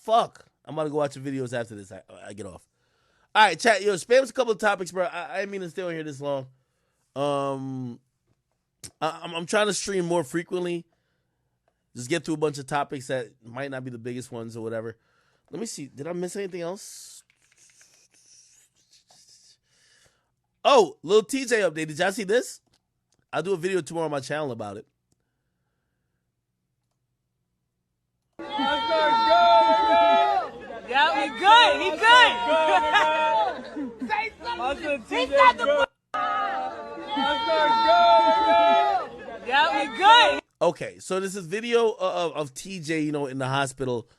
fuck? I'm about to go watch the videos after this. I get off. All right, chat. Yo, spam us a couple of topics, bro. I didn't mean to stay on here this long. I'm trying to stream more frequently. Just get through a bunch of topics that might not be the biggest ones or whatever. Let me see. Did I miss anything else? Oh, little TJay update. Did y'all see this? I'll do a video tomorrow on my channel about it. Yeah, he good. Say something. He said the. Yeah, we good. Okay, so this is video of TJay, you know, in the hospital.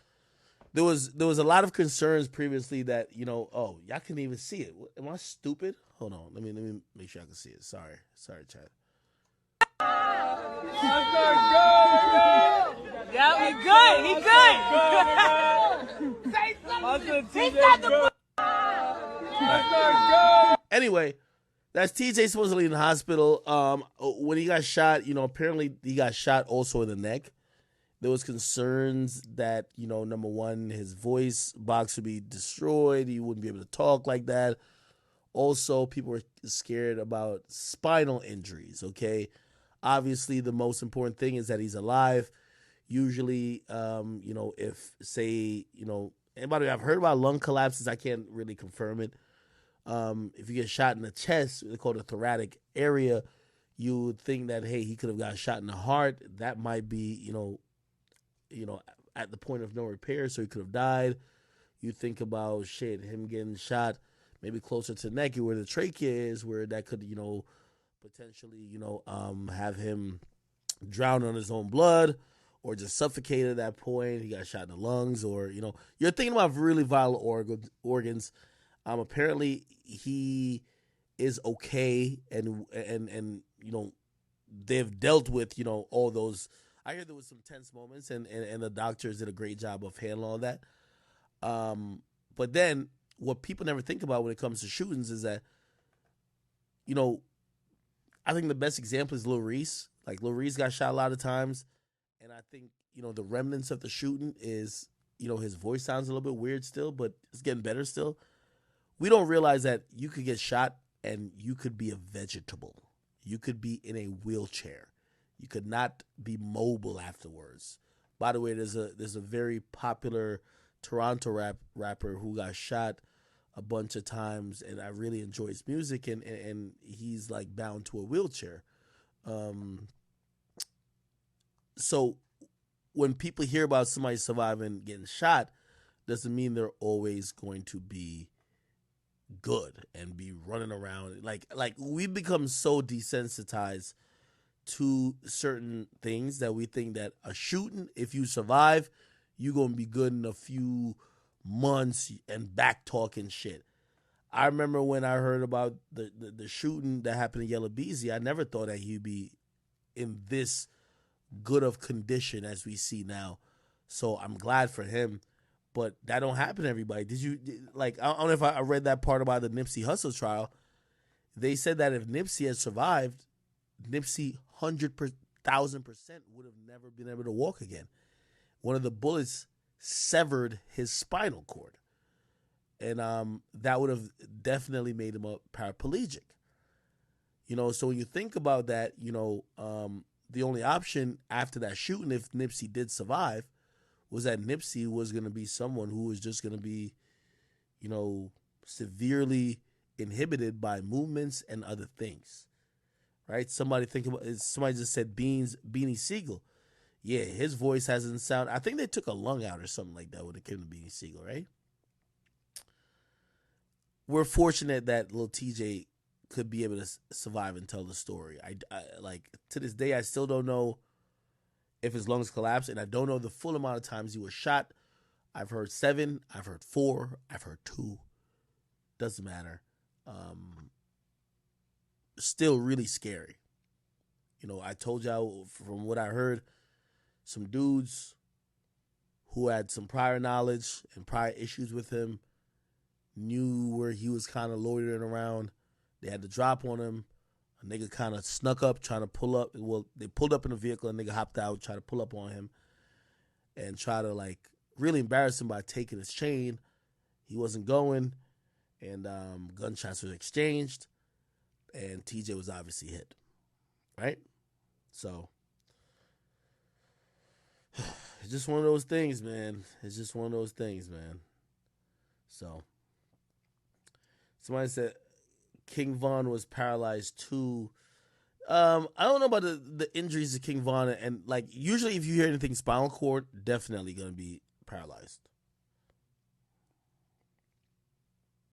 There was a lot of concerns previously that, you know, oh, y'all couldn't even see it. Am I stupid? Hold on, let me make sure I can see it. Sorry, chat. Yeah, we good. Say something. He said the. Anyway, that's TJay supposedly in the hospital. When he got shot, you know, apparently he got shot also in the neck. There was concerns that, you know, number one, his voice box would be destroyed. He wouldn't be able to talk like that. Also, people were scared about spinal injuries, okay? Obviously, the most important thing is that he's alive. Usually, you know, if, say, you know, anybody, I've heard about lung collapses. I can't really confirm it. If you get shot in the chest, they call it the thoracic area, you would think that, hey, he could have got shot in the heart. That might be, you know, at the point of no repair, so he could have died. You think about, shit, him getting shot maybe closer to the neck where the trachea is, where that could, you know, potentially, you know, have him drown on his own blood or just suffocate at that point. He got shot in the lungs, or, you know, you're thinking about really vital organs. Apparently he is okay, and you know, they've dealt with, you know, all those. I hear there was some tense moments, and the doctors did a great job of handling all that. But then what people never think about when it comes to shootings is that, you know, I think the best example is Lil Reese. Like, Lil Reese got shot a lot of times, and I think, you know, the remnants of the shooting is, you know, his voice sounds a little bit weird still, but it's getting better still. We don't realize that you could get shot and you could be a vegetable. You could be in a wheelchair. You could not be mobile afterwards. By the way, there's a very popular Toronto rapper who got shot a bunch of times, and I really enjoy his music, and he's like bound to a wheelchair. So when people hear about somebody surviving getting shot, doesn't mean they're always going to be good and be running around. Like we've become so desensitized to certain things that we think that a shooting, if you survive, you're going to be good in a few months and back talking shit. I remember when I heard about the shooting that happened in Yellow Beezy, I never thought that he'd be in this good of condition as we see now. So I'm glad for him. But that don't happen to everybody. Did you, like, I don't know if I read that part about the Nipsey Hussle trial. They said that if Nipsey had survived, Nipsey 100,000% would have never been able to walk again. One of the bullets severed his spinal cord. And that would have definitely made him a paraplegic. You know, so when you think about that, you know, the only option after that shooting, if Nipsey did survive, was that Nipsey was going to be someone who was just going to be, you know, severely inhibited by movements and other things, right? Somebody just said Beanie Siegel. Yeah, his voice hasn't sound. I think they took a lung out or something like that when it came to Beanie Siegel, right? We're fortunate that little TJay could be able to survive and tell the story. I like, to this day, I still don't know if his lungs collapsed, and I don't know the full amount of times he was shot. I've heard 7, I've heard 4, I've heard 2. Doesn't matter. Still really scary. You know, I told y'all from what I heard, some dudes who had some prior knowledge and prior issues with him knew where he was kind of loitering around. They had to drop on him. A nigga kind of snuck up, trying to pull up. Well, they pulled up in a vehicle, and nigga hopped out, tried to pull up on him, and try to, like, really embarrassed him by taking his chain. He wasn't going, and gunshots were exchanged, and TJay was obviously hit. Right? So it's just one of those things, man. It's just one of those things, man. So somebody said King Von was paralyzed too. I don't know about the injuries to King Von, and like usually if you hear anything spinal cord, definitely gonna be paralyzed.